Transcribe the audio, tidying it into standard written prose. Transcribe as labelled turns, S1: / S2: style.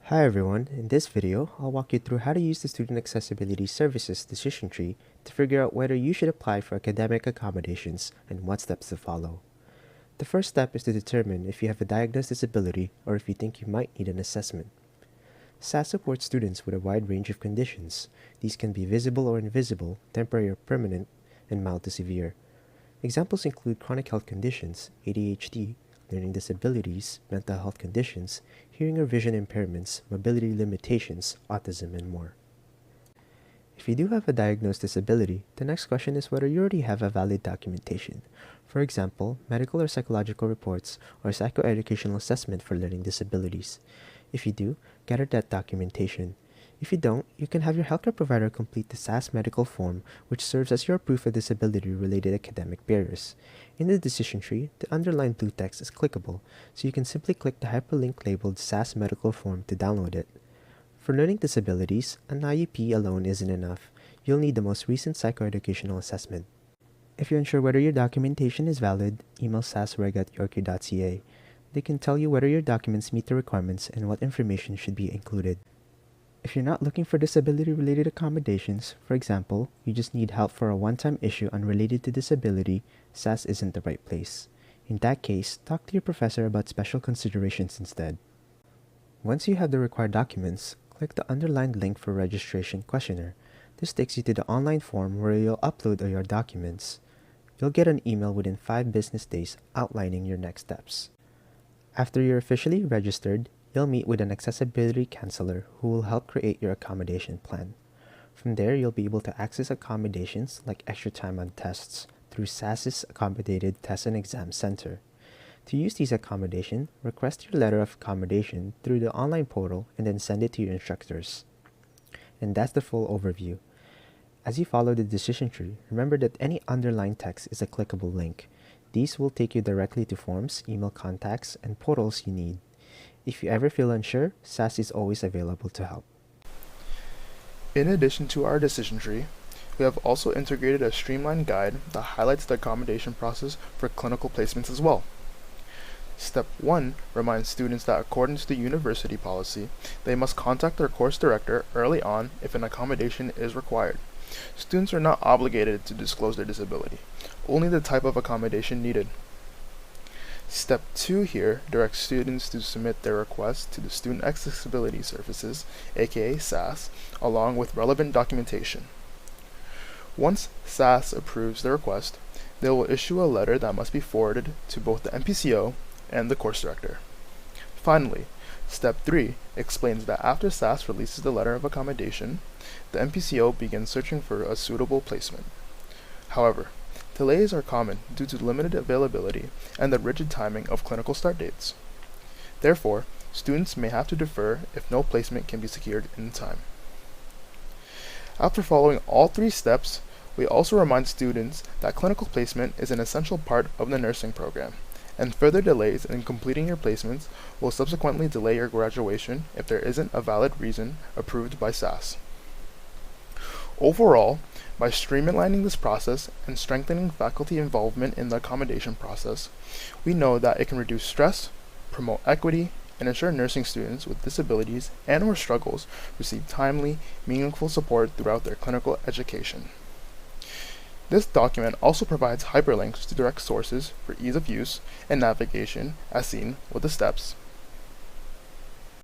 S1: Hi everyone, in this video, I'll walk you through how to use the Student Accessibility Services decision tree to figure out whether you should apply for academic accommodations and what steps to follow. The first step is to determine if you have a diagnosed disability or if you think you might need an assessment. SAS supports students with a wide range of conditions. These can be visible or invisible, temporary or permanent, and mild to severe. Examples include chronic health conditions, ADHD, learning disabilities, mental health conditions, hearing or vision impairments, mobility limitations, autism, and more. If you do have a diagnosed disability, the next question is whether you already have a valid documentation. For example, medical or psychological reports or psychoeducational assessment for learning disabilities. If you do, gather that documentation. If you don't, you can have your healthcare provider complete the SAS medical form, which serves as your proof of disability-related academic barriers. In the decision tree, the underlined blue text is clickable, so you can simply click the hyperlink labeled SAS medical form to download it. For learning disabilities, an IEP alone isn't enough. You'll need the most recent psychoeducational assessment. If you're unsure whether your documentation is valid, email sasreg@yorku.ca. They can tell you whether your documents meet the requirements and what information should be included. If you're not looking for disability-related accommodations, for example, you just need help for a one-time issue unrelated to disability, SAS isn't the right place. In that case, talk to your professor about special considerations instead. Once you have the required documents, click the underlined link for registration questionnaire. This takes you to the online form where you'll upload all your documents. You'll get an email within 5 business days outlining your next steps. After you're officially registered, you'll meet with an accessibility counselor who will help create your accommodation plan. From there, you'll be able to access accommodations like extra time on tests through SAS's Accommodated Test and Exam Center. To use these accommodations, request your letter of accommodation through the online portal and then send it to your instructors. And that's the full overview. As you follow the decision tree, remember that any underlined text is a clickable link. These will take you directly to forms, email contacts, and portals you need. If you ever feel unsure, SAS is always available to help.
S2: In addition to our decision tree, we have also integrated a streamlined guide that highlights the accommodation process for clinical placements as well. Step 1 reminds students that according to the university policy, they must contact their course director early on if an accommodation is required. Students are not obligated to disclose their disability, only the type of accommodation needed. Step 2 here directs students to submit their request to the Student Accessibility Services, aka SAS, along with relevant documentation. Once SAS approves the request, they will issue a letter that must be forwarded to both the NPCO and the course director. Finally, Step 3 explains that after SAS releases the letter of accommodation, the NPCO begins searching for a suitable placement. However, delays are common due to limited availability and the rigid timing of clinical start dates. Therefore, students may have to defer if no placement can be secured in time. After following all 3 steps, we also remind students that clinical placement is an essential part of the nursing program, and further delays in completing your placements will subsequently delay your graduation if there isn't a valid reason approved by SAS. Overall, by streamlining this process and strengthening faculty involvement in the accommodation process, we know that it can reduce stress, promote equity, and ensure nursing students with disabilities and/or struggles receive timely, meaningful support throughout their clinical education. This document also provides hyperlinks to direct sources for ease of use and navigation as seen with the steps.